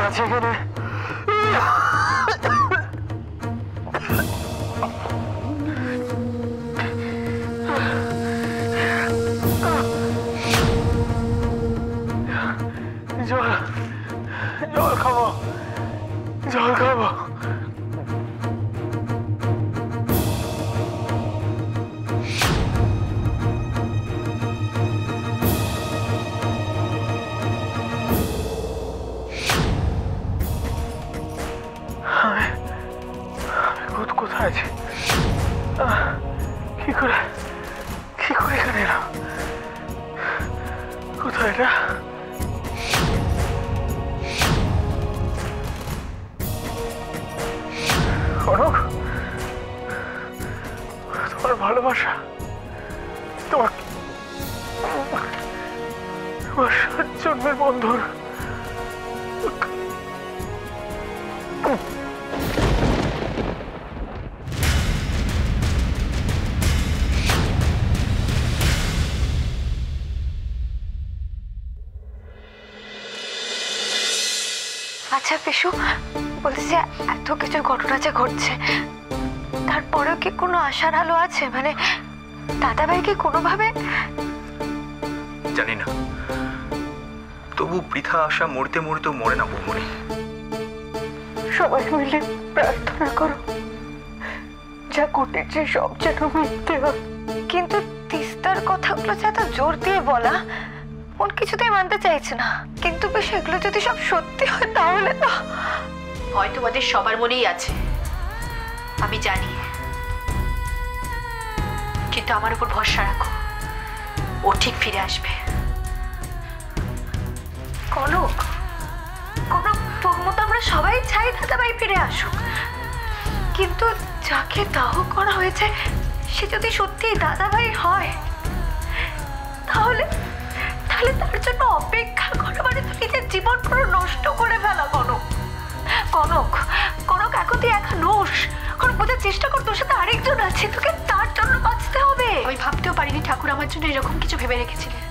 আছে এখানে? জল জল খাবো, জল খাবো। কোথায় আছে? কি করে এখানে এলাম? কোথায় এটা? কনক, তোমার ভালোবাসা, তোমার 7 জন্মের বন্ধন। আচ্ছা পিসু, বলছি এত কিছু ঘটনা যে ঘটছে, তারপরেও কি কোনো আশার আলো আছে? মানে দাদাভাই কি কোনোভাবে? জানি না, তবু বৃথা আশা মরতে মরতেও মরে না বৌমনি। সবাই মিলে প্রার্থনা করো যা ঘটেছে সব যেন মিথ্যে হয়। কিন্তু তিস্তার কথাগুলো যে এত জোর দিয়ে বলা, মন কিছুতেই মানতে চাইছে না। কিন্তু বেশ এগুলো যদি সব সত্যি হয় তাহলে তো হয়তো আমাদের সবার মনেই আছে, আমি জানি, কিন্তু আমার উপর ভরসা রাখো, ও ঠিক ফিরে আসবে। কনক, কনক, তোর মতো আমরা সবাই চাই দাদাভাই ফিরে আসুক, কিন্তু যাকে দাহ করা হয়েছে সে যদি সত্যি দাদাভাই হয়, তাহলে তাহলে তার জন্য অপেক্ষা করা মানে তো নিজের জীবন পুরো নষ্ট করে ফেলা। কনক, কনক, কনক, এখন তুই একা নোস। কনক, বোঝার চেষ্টা কর, তোর সাথে আরেকজন আছে, তোকে তার জন্য বাঁচতে হবে। আমি ভাবতেও পারিনি ঠাকুর আমার জন্য এরকম কিছু ভেবে রেখেছিলেন।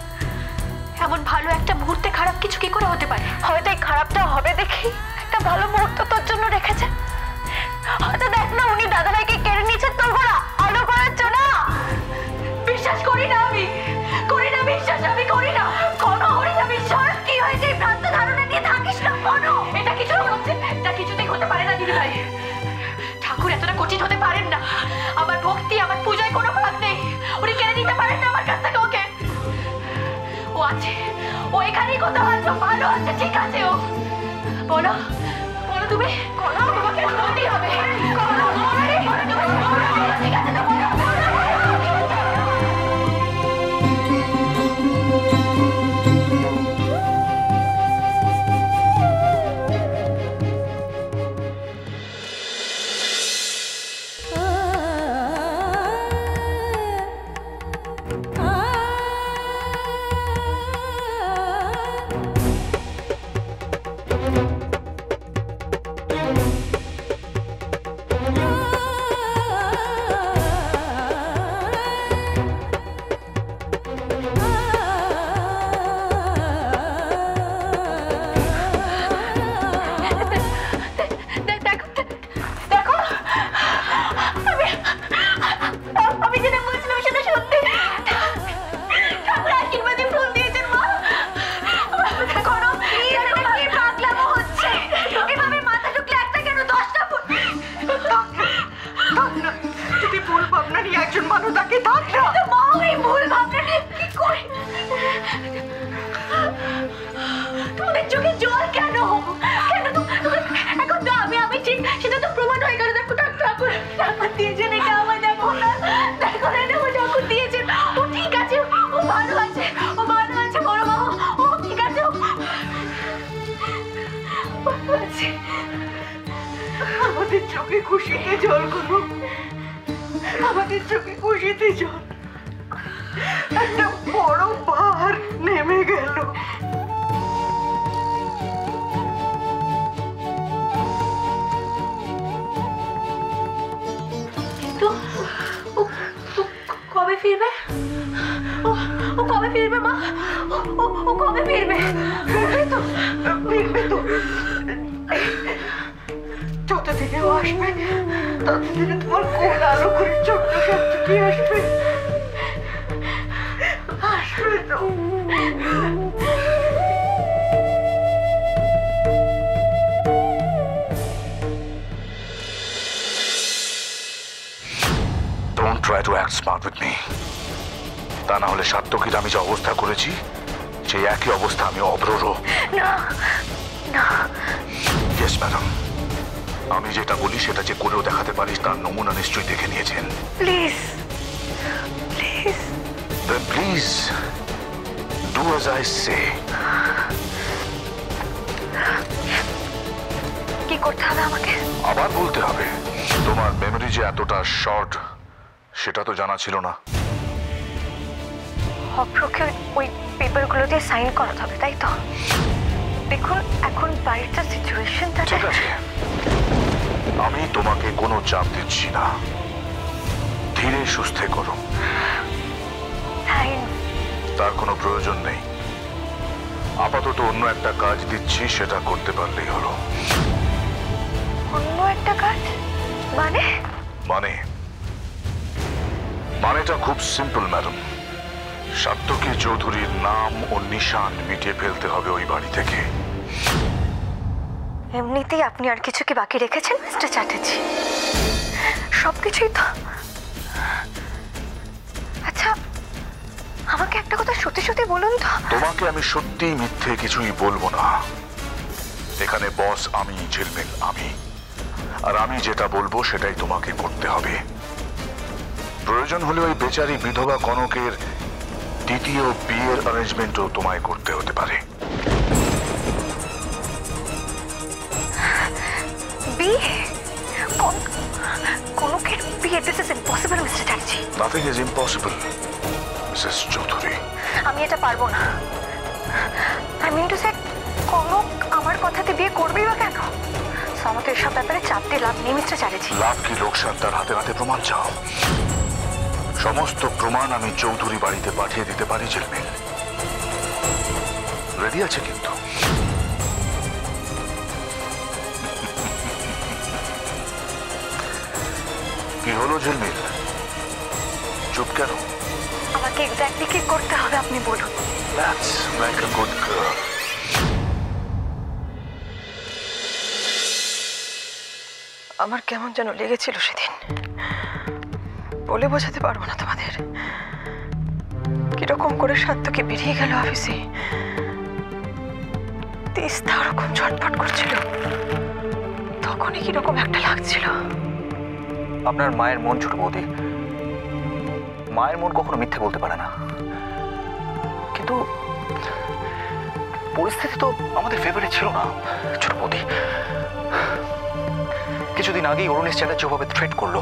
এমন ভালো একটা মুহূর্তে খারাপ কিছু কি করে হতে পারে? হয়তো এই খারাপটা হবে দেখি একটা ভালো মুহূর্ত তোর জন্য রেখেছে। হয়তো দেখ না, উনি দাদাভাইকে কেড়ে নিয়েছে তোর গলা আলো করার জন্য। বিশ্বাস করি না, আমি করি না বিশ্বাস, আমি করি না। কোনো করি না বিশ্বাস? কি হয়েছে? ভ্রান্ত ধারণা নিয়ে থাকিস না। কোনো এটা কিছু হচ্ছে, এটা কিছুতেই হতে পারে না দিদি ভাই। ঠাকুর এতটা কঠিন হতে পারেন না। আমার ভক্তি, আমার পূজায় কোনো ভাগ নেই। উনি কেড়ে নিতে পারেন না আমার কাছ থেকে ওকে। ও আছে, ও এখানেই কোথাও আছে, ভালো আছে, ঠিক আছে। ও বলো, বলো তুমি, তোমাকে বলতেই হবে। ঠিক আছে তো, তোমাদের চোখে জল কেন? কেন এখন তো আমি ঠিক, সেটা তো প্রমাণ হয়ে গেল। দেখো ঠাকুর দিয়েছেন, এটা আমার দেখো না, দেখো না, ও ঠাকুর দিয়েছেন। ও ঠিক আছে, ও ভালো আছে, ও ভালো আছে বড় বাবু, ও ঠিক আছে, ভালো আছে। আমাদের চোখে খুশিতে জল করবো, আমাদের চোখে খুশিতে জল। একটা বড় পাহাড় নেমে গেল। কিন্তু কবে ফিরবে? ও কবে ফিরবে মা? ও কবে ফিরবে? ফিরবে তো, যতদিনে ও আসবে ততদিনে তোমার কোন আলো করে ছোট্ট সার্থকী আসবে। আসবে তো। Don't try to act smart with me. তা না হলে সাত্তকীর আমি যে অবস্থা করেছি সেই একই অবস্থা আমি অব্ররও। না না। ইয়েস ম্যাডাম, আমি যেটা বলি সেটা যে করেও দেখাতে পারিস তার নমুনা নিশ্চয়ই দেখে নিয়েছেন। Please please. Then please do as I say. কি করতে হবে আমাকে? আবার বলতে হবে, তোমার মেমরি যে এতটা শর্ট সেটা তো জানা ছিল না। অপ্রকে ওই পেপারগুলো দিয়ে সাইন করাতে হবে, তাই তো? দেখুন এখন বাড়িটার সিচুয়েশনটা ঠিক আছে, আমি তোমাকে কোনো চাপ দিচ্ছি না, ধীরে সুস্থে করো। সাইন তার কোনো প্রয়োজন নেই। আপাতত অন্য একটা কাজ দিচ্ছি, সেটা করতে পারলেই হলো। অন্য একটা কাজ? মানে? মানেটা খুব সিম্পল ম্যাডাম। সাত্তকী চৌধুরীর নাম ও নিশান মিটিয়ে ফেলতে হবে ওই বাড়ি থেকে। এমনিতেই আপনি আর কিছু কি বাকি রেখেছেন মিস্টার চ্যাটার্জি? সবকিছুই তো। আচ্ছা আমাকে একটা কথা সত্যি সত্যি বলুন তো। তোমাকে আমি সত্যি মিথ্যে কিছুই বলবো না। এখানে বস আমি, ঝিলমিল আমি, আর আমি যেটা বলবো সেটাই তোমাকে করতে হবে। প্রয়োজন হলে ওই বেচারি বিধবা কনকের দ্বিতীয় বিয়ের অ্যারেঞ্জমেন্টও তোমায় করতে হতে পারে। বিয়ে? কনকের বিয়ে? This is impossible mister Chatterjee. Nothing is impossible Mrs Chowdhury. আমি এটা পারবো না। I mean to say, Kanak আমার কথাতে বিয়ে করবেই বা কেন? আমাকে এসব ব্যাপারে চাপ দিয়ে লাভ নেই মিস্টার চ্যাটার্জি। লাভ কি লোকসান তার হাতে হাতে প্রমাণ চাও? সমস্ত প্রমাণ আমি চৌধুরী বাড়িতে পাঠিয়ে দিতে পারি ঝিলমিল। রেডি আছে কিন্তু? কি হলো ঝিলমিল, চুপ কেন? আমাকে এক্স্যাক্টলি কি করতে হবে আপনি বলুন। That's like a good girl. আমার কেমন যেন লেগেছিল সেদিন, বলে বোঝাতে পারবো না তোমাদের। কিরকম করে সাত্তকী বেরিয়ে গেল অফিসে, তিস্তা ওরকম ছটফট করছিল, তখনই কিরকম একটা লাগছিল। আপনার মায়ের মন ছোট বৌদি, মায়ের মন কখনো মিথ্যে বলতে পারে না। কিন্তু পরিস্থিতি তো আমাদের ফেভারে ছিল না ছোট বৌদি। কিছুদিন আগেই অরুণেশ চ্যাটার্জি ওভাবে থ্রেট করলো,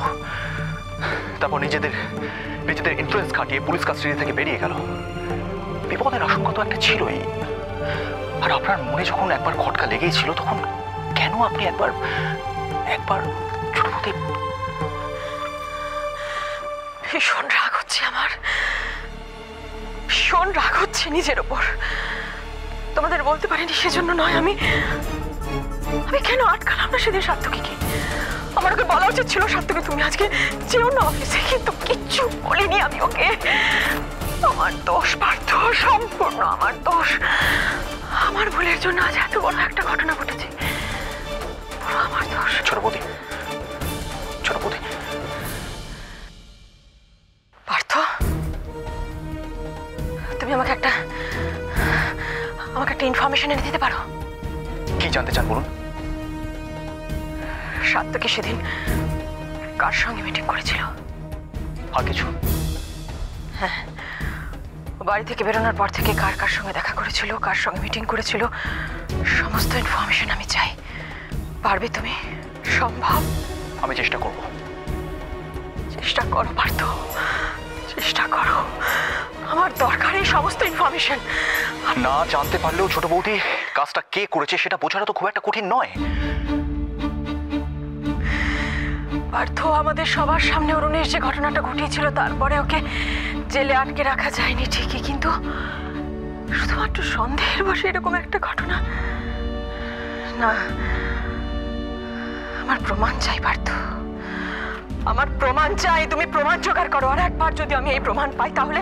তারপর নিজেদের ইনফ্লুয়েন্স খাটিয়ে পুলিশ কাস্টাডি থেকে বেরিয়ে গেল। বিপদের আশঙ্কা তো একটা ছিলই। আর আপনার মনে যখন একবার খটকা লেগেই ছিল, তখন কেন আপনি একবার ছোট বৌদি? ভীষণ রাগ হচ্ছে আমার, ভীষণ রাগ হচ্ছে নিজের ওপর। তোমাদের বলতে পারিনি সেজন্য নয়, আমি কেন আটকালাম না সেদিন সাত্তকীকে? আমার ওকে বলা উচিত ছিল, সাত্তকী তুমি আজকে যেও না অফিসে, কিন্তু কিচ্ছু বলিনি আমি ওকে। আমার দোষ পার্থ, সম্পূর্ণ আমার দোষ। আমার ভুলের জন্য আজ এত বড় একটা ঘটনা ঘটেছে, পুরো আমার দোষ। ছোট বৌদি, পার্থ, তুমি আমাকে একটা ইনফরমেশন এনে দিতে পারো? কি জানতে চান বলুন। সাত্তকী সেদিন কার সঙ্গে মিটিং করেছিল? আর কিছু? হ্যাঁ, বাড়ি থেকে বেরোনোর পর থেকে কার কার সঙ্গে দেখা করেছিল, কার সঙ্গে মিটিং করেছিল, সমস্ত ইনফরমেশন আমি চাই। পারবে তুমি? সম্ভব? আমি চেষ্টা করব। চেষ্টা করো পার্থ, চেষ্টা করো। আমার দরকার এই সমস্ত ইনফরমেশন। না জানতে পারলেও ছোট বৌদি, কাজটা কে করেছে সেটা বোঝানো তো খুব একটা কঠিন নয়। পার্থ, আমাদের সবার সামনে অরুণেশ যে ঘটনাটা ঘটিয়েছিল, তারপরে ওকে জেলে আটকে রাখা যায়নি ঠিকই, কিন্তু শুধুমাত্র সন্দেহের বশে এরকম একটা ঘটনা না। আমার প্রমাণ চাই পার্থ, আমার প্রমাণ চাই। তুমি প্রমাণ জোগাড় করো, আর একবার যদি আমি এই প্রমাণ পাই তাহলে